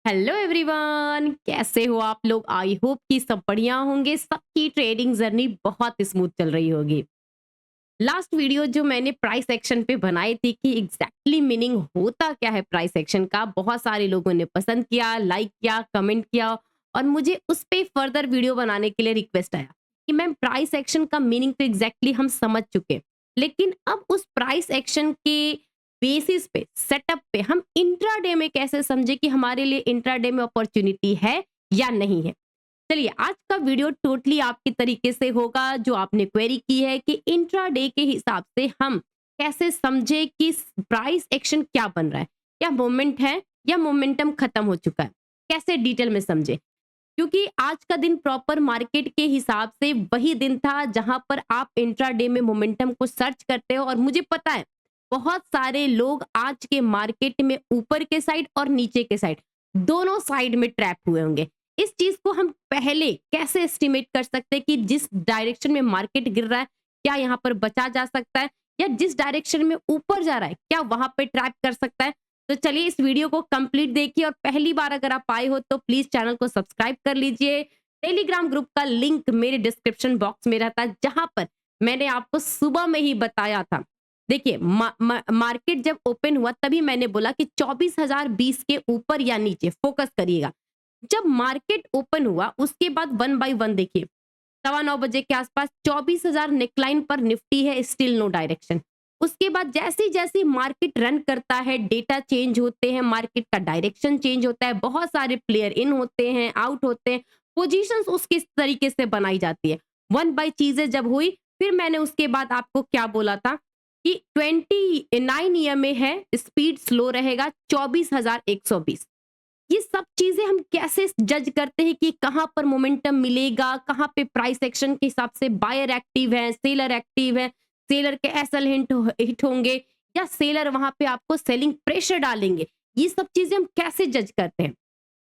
Hello everyone, कैसे हो आप लोग? आई होप कि सब बढ़िया होंगे। सबकी ट्रेडिंग जर्नी बहुत स्मूथ चल रही होगी। लास्ट वीडियो जो मैंने प्राइस एक्शन पे बनाई थी कि एग्जैक्टली मीनिंग होता क्या है प्राइस एक्शन का, बहुत सारे लोगों ने पसंद किया, लाइक किया, कमेंट किया और मुझे उस पे फर्दर वीडियो बनाने के लिए रिक्वेस्ट आया कि मैम प्राइस एक्शन का मीनिंग तो एग्जैक्टली हम समझ चुके, लेकिन अब उस प्राइस एक्शन के बेसिस पे, सेटअप पे हम इंट्राडे में कैसे समझे कि हमारे लिए इंट्राडे में अपॉर्चुनिटी है या नहीं है। चलिए, आज का वीडियो टोटली आपके तरीके से होगा जो आपने क्वेरी की है कि इंट्राडे के हिसाब से हम कैसे समझे कि प्राइस एक्शन क्या बन रहा है, क्या मोमेंट है या मोमेंटम खत्म हो चुका है, कैसे डिटेल में समझे। क्योंकि आज का दिन प्रॉपर मार्केट के हिसाब से वही दिन था जहां पर आप इंट्राडे में मोमेंटम को सर्च करते हो और मुझे पता है बहुत सारे लोग आज के मार्केट में ऊपर के साइड और नीचे के साइड दोनों साइड में ट्रैप हुए होंगे। इस चीज को हम पहले कैसे एस्टिमेट कर सकते हैं कि जिस डायरेक्शन में मार्केट गिर रहा है क्या यहाँ पर बचा जा सकता है, या जिस डायरेक्शन में ऊपर जा रहा है क्या वहां पे ट्रैप कर सकता है। तो चलिए इस वीडियो को कंप्लीट देखिए और पहली बार अगर आप आए हो तो प्लीज चैनल को सब्सक्राइब कर लीजिए। टेलीग्राम ग्रुप का लिंक मेरे डिस्क्रिप्शन बॉक्स में रहता है जहां पर मैंने आपको सुबह में ही बताया था। देखिए मार्केट जब ओपन हुआ तभी मैंने बोला कि 24,020 के ऊपर या नीचे फोकस करिएगा। जब मार्केट ओपन हुआ उसके बाद वन बाय वन देखिए, 9:15 बजे के आसपास 24,000 नेकलाइन पर निफ्टी है, स्टिल नो डायरेक्शन। उसके बाद जैसी जैसी मार्केट रन करता है, डेटा चेंज होते हैं, मार्केट का डायरेक्शन चेंज होता है, बहुत सारे प्लेयर इन होते हैं, आउट होते हैं, पोजीशंस उसके तरीके से बनाई जाती है। वन बाय चीजें जब हुई फिर मैंने उसके बाद आपको क्या बोला था कि 29 ईएमए है, स्पीड स्लो रहेगा, 24,120। ये सब चीजें हम कैसे जज करते हैं कि कहां पर मोमेंटम मिलेगा, कहां पे प्राइस एक्शन के हिसाब से बायर एक्टिव है, सेलर एक्टिव है, सेलर के एसएल हिट होंगे या सेलर वहां पे आपको सेलिंग प्रेशर डालेंगे। ये सब चीजें हम कैसे जज करते हैं?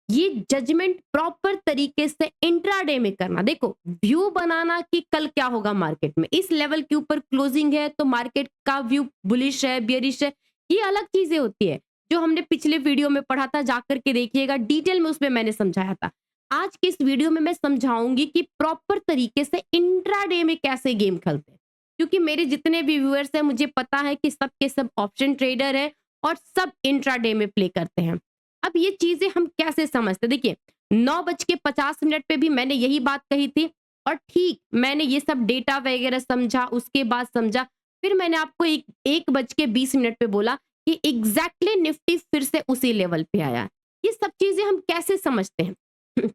ये जजमेंट प्रॉपर तरीके से इंट्राडे में करना। देखो, व्यू बनाना कि कल क्या होगा मार्केट में, इस लेवल के ऊपर क्लोजिंग है तो मार्केट का व्यू बुलिश है, बियरिश है, ये अलग चीजें होती है जो हमने पिछले वीडियो में पढ़ा था, जाकर के देखिएगा, डिटेल में उसमें मैंने समझाया था। आज के इस वीडियो में मैं समझाऊंगी कि प्रॉपर तरीके से इंट्राडे में कैसे गेम खेलते हैं, क्योंकि मेरे जितने भी व्यूअर्स हैं मुझे पता है कि सब के सब ऑप्शन ट्रेडर है और सब इंट्राडे में प्ले करते हैं। अब ये चीजें हम कैसे समझते? देखिए, 9:50 पे भी मैंने यही बात कही थी और ठीक मैंने ये सब डेटा वगैरह समझा, उसके बाद समझा, फिर मैंने आपको 1:20 पे बोला कि एग्जैक्टली निफ्टी फिर से उसी लेवल पे आया। ये सब चीजें हम कैसे समझते हैं?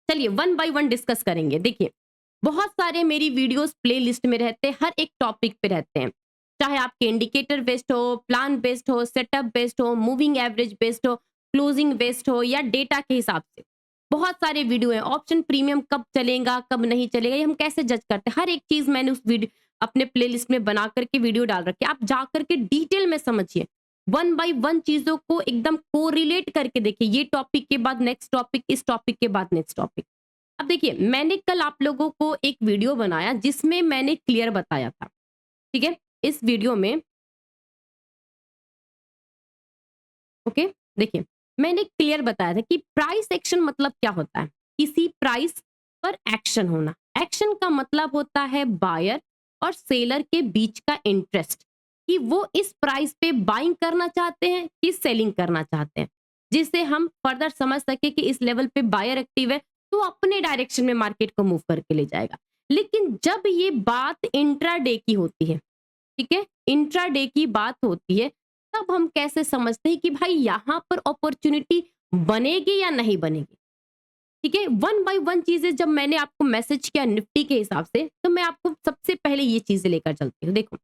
चलिए वन बाय वन डिस्कस करेंगे। देखिए, बहुत सारे मेरी वीडियोस प्लेलिस्ट में रहते हैं, हर एक टॉपिक पे रहते हैं, चाहे आपके इंडिकेटर बेस्ड हो, प्लान बेस्ड हो, सेटअप बेस्ड हो, मूविंग एवरेज बेस्ड हो, क्लोजिंग बेस्ड हो या डेटा के हिसाब से। बहुत सारे वीडियो हैं, ऑप्शन प्रीमियम कब चलेगा कब नहीं चलेगा ये हम कैसे जज करते हैं, हर एक चीज मैंने उस वीडियो अपने प्लेलिस्ट में बना करके वीडियो डाल रखी है। आप जा करके डिटेल में समझिए, वन बाय वन चीजों को एकदम कोरिलेट करके देखिए, ये टॉपिक के बाद नेक्स्ट टॉपिक, इस टॉपिक के बाद नेक्स्ट टॉपिक। अब देखिए, मैंने कल आप लोगों को एक वीडियो बनाया जिसमें मैंने क्लियर बताया था, ठीक है? इस वीडियो में ओके, देखिए, मैंने क्लियर बताया था कि प्राइस एक्शन मतलब क्या होता है, किसी प्राइस पर एक्शन होना। एक्शन का मतलब होता है बायर और सेलर के बीच का इंटरेस्ट, कि वो इस प्राइस पे बाइंग करना चाहते हैं कि सेलिंग करना चाहते हैं, जिससे हम फर्दर समझ सके कि इस लेवल पे बायर एक्टिव है तो अपने डायरेक्शन में मार्केट को मूव करके ले जाएगा। लेकिन जब ये बात इंट्राडे की होती है, ठीक है, इंट्राडे की बात होती है, तब हम कैसे समझते हैं कि भाई यहाँ पर अपॉर्चुनिटी बनेगी या नहीं बनेगी। ठीक है, वन बाय वन चीजें जब मैंने आपको मैसेज किया निफ्टी के हिसाब से, तो मैं आपको सबसे पहले ये चीजें लेकर चलती हूँ। देखो,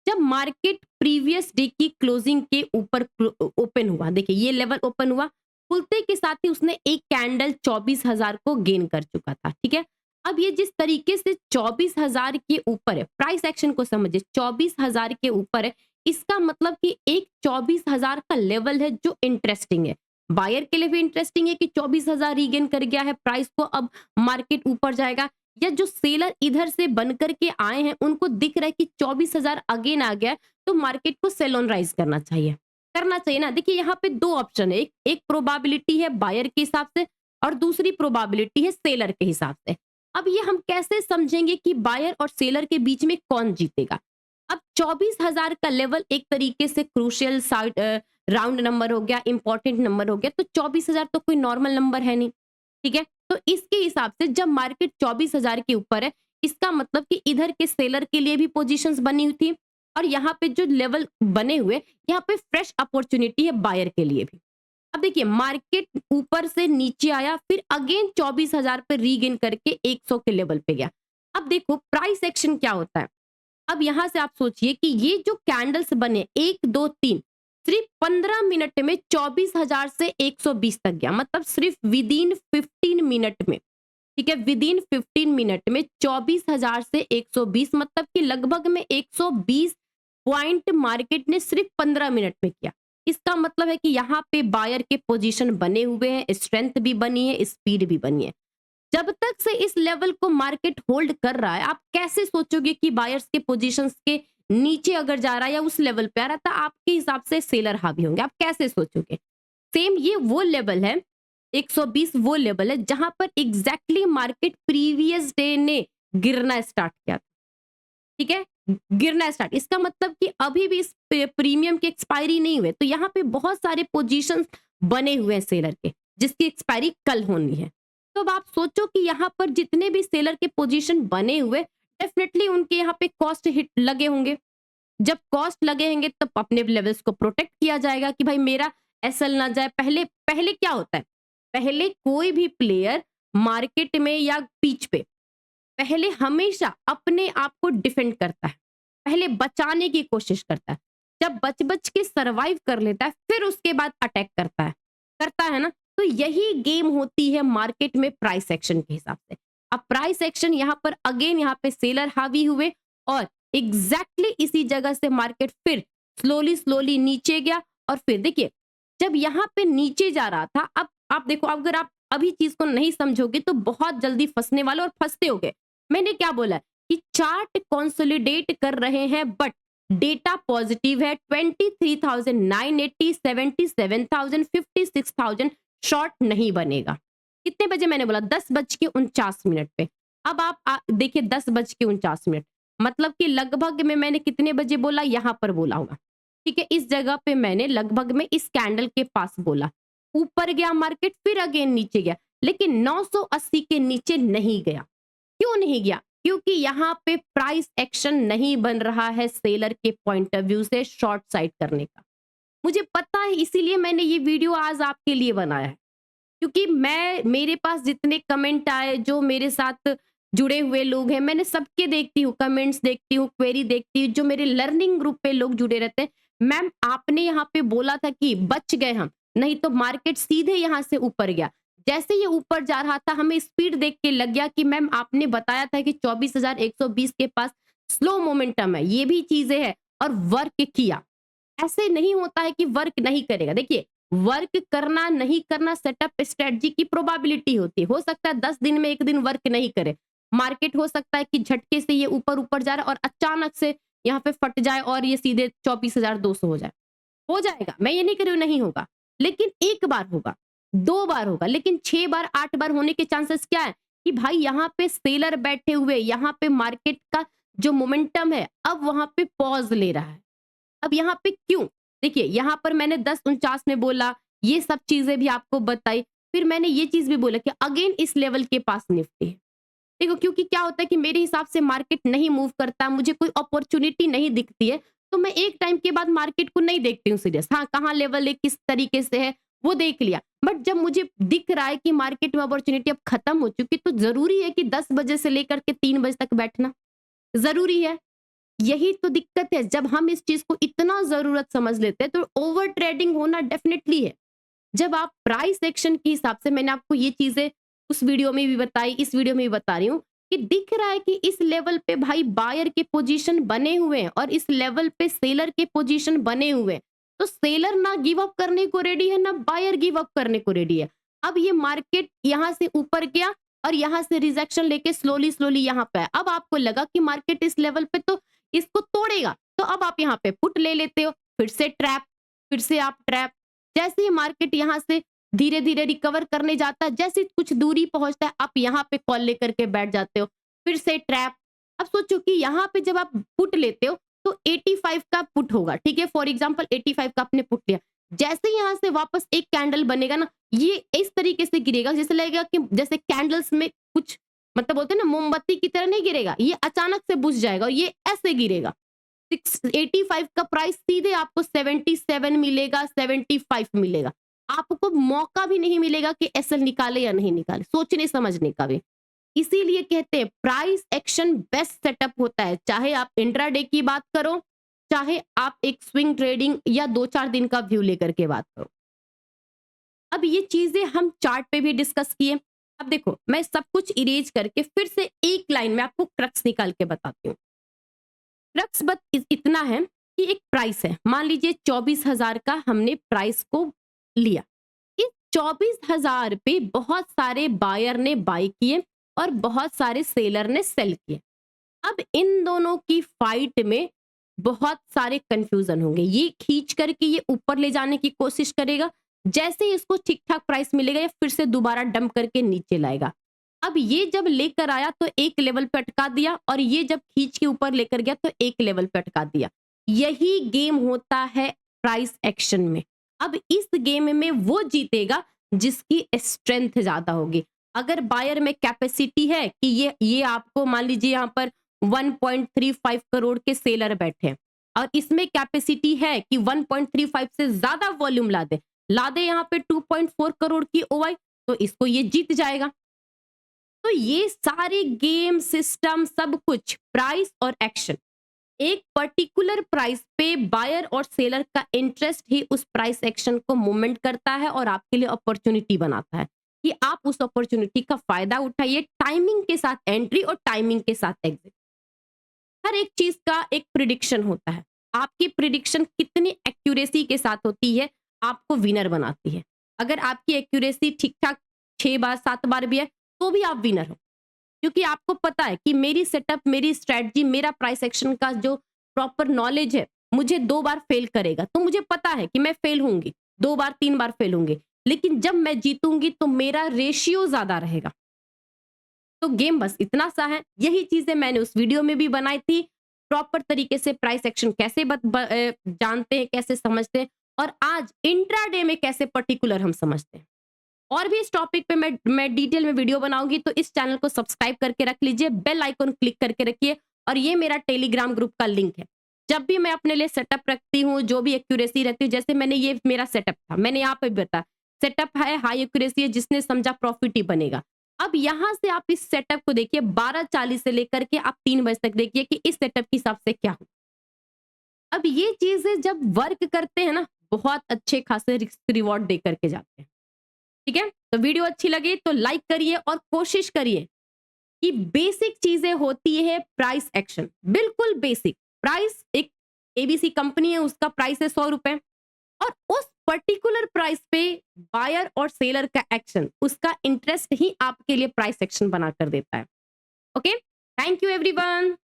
जब मार्केट प्रीवियस डे की क्लोजिंग के ऊपर ओपन हुआ, देखिए ये लेवल ओपन हुआ, खुलते के साथ ही उसने एक कैंडल 24,000 को गेन कर चुका था, ठीक है। अब ये जिस तरीके से 24,000 के ऊपर है, प्राइस एक्शन को समझिए, 24,000 के ऊपर है, इसका मतलब कि एक 24,000 का लेवल है जो इंटरेस्टिंग है, बायर के लिए भी इंटरेस्टिंग है कि 24,000 रीगेन कर गया है प्राइस को, अब मार्केट ऊपर जाएगा। या जो सेलर इधर से बन करके आए हैं उनको दिख रहा है कि 24,000 अगेन आ गया है, तो मार्केट को सेल ऑन राइज करना चाहिए। करना चाहिए ना। देखिए यहाँ पे 2 ऑप्शन है, एक प्रोबेबिलिटी है बायर के हिसाब से और दूसरी प्रोबेबिलिटी है सेलर के हिसाब से। अब ये हम कैसे समझेंगे कि बायर और सेलर के बीच में कौन जीतेगा? अब 24,000 का लेवल एक तरीके से क्रूशियल राउंड नंबर हो गया, इंपॉर्टेंट नंबर हो गया, तो 24,000 तो कोई नॉर्मल नंबर है नहीं, ठीक है? तो इसके हिसाब से जब मार्केट 24,000 के ऊपर है, इसका मतलब कि इधर के सेलर के लिए भी पोजीशंस बनी हुई थी और यहाँ पे जो लेवल बने हुए, यहाँ पे फ्रेश अपॉर्चुनिटी है बायर के लिए भी। अब देखिए मार्केट ऊपर से नीचे आया, फिर अगेन 24,000 पे रीगेन करके 100 के लेवल पे गया। अब देखो प्राइस एक्शन क्या होता है। अब यहां से आप सोचिए कि ये जो कैंडल्स बने 1 2 3 सिर्फ 15 मिनट में 24,000 से 120 तक गया, मतलब सिर्फ विद इन 15 मिनट में, ठीक है, विद इन 15 मिनट में 24,000 से 120, मतलब कि लगभग में 120 पॉइंट मार्केट ने सिर्फ 15 मिनट में किया। इसका मतलब है कि यहाँ पे बायर के पोजीशन बने हुए हैं, स्ट्रेंथ भी बनी है, स्पीड भी बनी है। जब तक से इस लेवल को मार्केट होल्ड कर रहा है, आप कैसे सोचोगे कि बायर्स के पोजीशंस के नीचे अगर जा रहा है या उस लेवल पे आ रहा है, तो आपके हिसाब से सेलर हावी होंगे, आप कैसे सोचोगे? सेम ये वो लेवल है, 120 वो लेवल है जहां पर एग्जैक्टली मार्केट प्रीवियस डे ने गिरना स्टार्ट किया था, ठीक है, गिरना स्टार्ट। इसका मतलब कि अभी भी इस प्रीमियम की एक्सपायरी नहीं हुए, तो यहाँ पे बहुत सारे पोजीशंस बने हुए हैं सेलर के, जिसकी एक्सपायरी कल होनी है। तो अब आप सोचो कि यहाँ पर जितने भी सेलर के पोजीशन बने हुए, डेफिनेटली उनके यहाँ पे कॉस्ट हिट लगे होंगे। जब कॉस्ट लगे होंगे तब अपने लेवल्स को प्रोटेक्ट किया जाएगा कि भाई मेरा एसएल ना जाए। पहले पहले क्या होता है, पहले कोई भी प्लेयर मार्केट में या पिच पे पहले हमेशा अपने आप को डिफेंड करता है, पहले बचाने की कोशिश करता है। जब बच बच के सरवाइव कर लेता है, फिर उसके बाद अटैक करता है ना। तो यही गेम होती है मार्केट में प्राइस एक्शन के हिसाब से। अब प्राइस एक्शन यहाँ पर अगेन यहाँ पे सेलर हावी हुए और एग्जैक्टली इसी जगह से मार्केट फिर स्लोली स्लोली नीचे गया। और फिर देखिए जब यहाँ पे नीचे जा रहा था, अब आप देखो, अगर आप अभी चीज को नहीं समझोगे तो बहुत जल्दी फंसने वाले और फंसते होगे। मैंने क्या बोला कि चार्ट कंसोलिडेट कर रहे हैं बट डेटा पॉजिटिव है, 23,980, 77,000, 56,000 शॉर्ट नहीं बनेगा। कितने बजे मैंने बोला? 10:49 पे। अब आप देखिए 10:49, मतलब कि लगभग में मैंने कितने बजे बोला? यहाँ पर बोला होगा, ठीक है, इस जगह पे मैंने लगभग में इस कैंडल के पास बोला। ऊपर गया मार्केट, फिर अगेन नीचे गया, लेकिन 980 के नीचे नहीं गया। क्यों नहीं गया? क्योंकि यहाँ पे प्राइस एक्शन नहीं बन रहा है सेलर के पॉइंट ऑफ व्यू से शॉर्ट साइड करने का। मुझे पता है, इसीलिए मैंने ये वीडियो आज आपके लिए बनाया है, क्योंकि मेरे पास जितने कमेंट आए, जो मेरे साथ जुड़े हुए लोग हैं, मैंने सबके देखती हूँ, कमेंट्स देखती हूँ, क्वेरी देखती हूँ, जो मेरे लर्निंग ग्रुप पे लोग जुड़े रहते हैं। मैम आपने यहाँ पे बोला था कि बच गए हम, नहीं तो मार्केट सीधे यहाँ से ऊपर गया। जैसे ये ऊपर जा रहा था, हमें स्पीड देख के लग गया कि मैम आपने बताया था कि 24,120 के पास स्लो मोमेंटम है, ये भी चीजें हैं, और वर्क किया। ऐसे नहीं होता है कि वर्क नहीं करेगा। देखिए वर्क करना नहीं करना सेटअप स्ट्रेटजी की प्रोबेबिलिटी होती है। हो सकता है 10 दिन में एक दिन वर्क नहीं करे, मार्केट हो सकता है कि झटके से ये ऊपर ऊपर जा रहा है और अचानक से यहाँ पे फट जाए और ये सीधे 24,200 हो जाएगा। मैं ये नहीं कह रही हूँ नहीं होगा, लेकिन एक बार होगा, 2 बार होगा, लेकिन 6 बार 8 बार होने के चांसेस क्या है कि भाई यहाँ पे सेलर बैठे हुए, यहाँ पे मार्केट का जो मोमेंटम है अब वहां पे पॉज ले रहा है। अब यहाँ पे क्यों? देखिए यहाँ पर मैंने 10:49 में बोला, ये सब चीजें भी आपको बताई, फिर मैंने ये चीज भी बोला कि अगेन इस लेवल के पास निफ्टी है। देखो क्योंकि क्या होता है कि मेरे हिसाब से मार्केट नहीं मूव करता, मुझे कोई अपॉर्चुनिटी नहीं दिखती है, तो मैं एक टाइम के बाद मार्केट को नहीं देखती हूँ सीरियस। हाँ, कहाँ लेवल है, किस तरीके से है, वो देख लिया। बट जब मुझे दिख रहा है कि मार्केट में अपॉर्चुनिटी अब खत्म हो चुकी, तो जरूरी है कि 10 बजे से लेकर के 3 बजे तक बैठना जरूरी है। यही तो दिक्कत है, जब हम इस चीज को इतना जरूरत समझ लेते हैं तो ओवर ट्रेडिंग होना डेफिनेटली है। जब आप प्राइस एक्शन के हिसाब से, मैंने आपको ये चीजें उस वीडियो में भी बताई, इस वीडियो में भी बता रही हूँ कि दिख रहा है कि इस लेवल पे भाई बायर के पोजीशन बने हुए हैं और इस लेवल पे सेलर के पोजीशन बने हुए हैं, तो सेलर ना गिव अप करने को रेडी है, ना बायर गिव अप करने को रेडी है। अब ये मार्केट यहाँ से ऊपर गया और यहाँ से रिजेक्शन लेके स्लोली स्लोली यहाँ पे आया। अब आपको लगा कि मार्केट इस लेवल पे तो इसको तोड़ेगा, तो अब आप यहाँ पे पुट ले लेते हो, फिर से ट्रैप। फिर से आप ट्रैप। जैसे ही मार्केट यहाँ से धीरे धीरे रिकवर करने जाता है, जैसे कुछ दूरी पहुंचता है, आप यहाँ पे कॉल लेकर के बैठ जाते हो, फिर से ट्रैप। अब सोचो कि यहाँ पे जब आप पुट लेते हो तो 85 का पुट होगा, ठीक है, फॉर एग्जांपल 85 का आपने पुट लिया। जैसे ही यहाँ से वापस एक कैंडल बनेगा ना, ये इस तरीके से गिरेगा जैसे लगेगा कि जैसे कैंडल्स में कुछ मतलब बोलते हैं ना, मोमबत्ती की तरह नहीं गिरेगा, ये अचानक से बुझ जाएगा और ये ऐसे गिरेगा। 85 का प्राइस सीधे आपको 77 मिलेगा, 75 मिलेगा। आपको मौका भी नहीं मिलेगा कि एसएल निकाले या नहीं निकाले, सोचने समझने का भी। इसीलिए कहते हैं प्राइस एक्शन बेस्ट सेटअप होता है, चाहे आप इंट्राडे की बात करो, चाहे आप एक स्विंग ट्रेडिंग या 2-4 दिन का व्यू लेकर के बात करो। अब ये चीजें हम चार्ट पे भी डिस्कस किए। अब देखो, मैं सब कुछ इरेज करके फिर से एक लाइन में आपको क्रक्स निकाल के बताती हूँ। क्रक्स बस इतना है कि एक प्राइस है, मान लीजिए 24,000 का हमने प्राइस को लिया। इस 24,000 पे बहुत सारे बायर ने बाय किए और बहुत सारे सेलर ने सेल किए। अब इन दोनों की फाइट में बहुत सारे कंफ्यूजन होंगे। ये खींच करके ये ऊपर ले जाने की कोशिश करेगा, जैसे ही इसको ठीक ठाक प्राइस मिलेगा या फिर से दोबारा डंप करके नीचे लाएगा। अब ये जब लेकर आया तो एक लेवल पे अटका दिया, और ये जब खींच के ऊपर लेकर गया तो एक लेवल पे अटका दिया। यही गेम होता है प्राइस एक्शन में। अब इस गेम में वो जीतेगा जिसकी स्ट्रेंथ ज्यादा होगी। अगर बायर में कैपेसिटी है कि ये आपको मान लीजिए यहाँ पर 1.35 करोड़ के सेलर बैठे हैं, और इसमें कैपेसिटी है कि 1.35 से ज्यादा वॉल्यूम ला दे यहाँ पे 2.4 करोड़ की ओवाई, तो इसको ये जीत जाएगा। तो ये सारे गेम सिस्टम सब कुछ प्राइस और एक्शन, एक पर्टिकुलर प्राइस पे बायर और सेलर का इंटरेस्ट ही उस प्राइस एक्शन को मूवमेंट करता है और आपके लिए अपॉर्चुनिटी बनाता है कि आप उस अपॉर्चुनिटी का फायदा उठाइए, टाइमिंग के साथ एंट्री और टाइमिंग के साथ एग्जिट। हर एक चीज का एक प्रिडिक्शन होता है। आपकी प्रिडिक्शन कितनी एक्यूरेसी के साथ होती है, आपको विनर बनाती है। अगर आपकी एक्यूरेसी ठीक ठाक 6 बार 7 बार भी है तो भी आप विनर हो, क्योंकि आपको पता है कि मेरी सेटअप, मेरी स्ट्रेटजी, मेरा प्राइस एक्शन का जो प्रॉपर नॉलेज है, मुझे 2 बार फेल करेगा तो मुझे पता है कि मैं फेल होंगी, 2 बार 3 बार फेल होंगे, लेकिन जब मैं जीतूंगी तो मेरा रेशियो ज्यादा रहेगा। तो गेम बस इतना सा है। यही चीजें मैंने उस वीडियो में भी बनाई थी। प्रॉपर तरीके से प्राइस एक्शन कैसे जानते हैं, कैसे समझते हैं, और आज इंट्राडे में कैसे पर्टिकुलर हम समझते हैं। और भी इस टॉपिक पे मैं डिटेल में वीडियो बनाऊंगी, तो इस चैनल को सब्सक्राइब करके रख लीजिए, बेल आइकन क्लिक करके रखिए, और ये मेरा टेलीग्राम ग्रुप का लिंक है। जब भी मैं अपने लिए सेटअप रखती हूँ, जो भी एक्यूरेसी रखती हूँ, जैसे मैंने ये मेरा सेटअप था, मैंने यहाँ पे भी बताया सेटअप है, हाई एक्यूरेसी है, जिसने समझा प्रॉफिट ही बनेगा। अब यहां से आप इस सेटअप को देखिए, 12:40 से लेकर के आप 3 बजे तक देखिए कि इस सेटअप के हिसाब से क्या हो। अब ये चीजें जब वर्क करते हैं ना, बहुत अच्छे खासे रिस्क रिवॉर्ड दे करके जाते हैं। ठीक है, तो वीडियो अच्छी लगी तो लाइक करिए और कोशिश करिए कि बेसिक चीजें होती है प्राइस एक्शन, बिल्कुल बेसिक। प्राइस, एक एबीसी कंपनी है, उसका प्राइस है 100 रुपए, और उस पर्टिकुलर प्राइस पे बायर और सेलर का एक्शन, उसका इंटरेस्ट ही आपके लिए प्राइस एक्शन बना कर देता है। Okay, thank you everyone.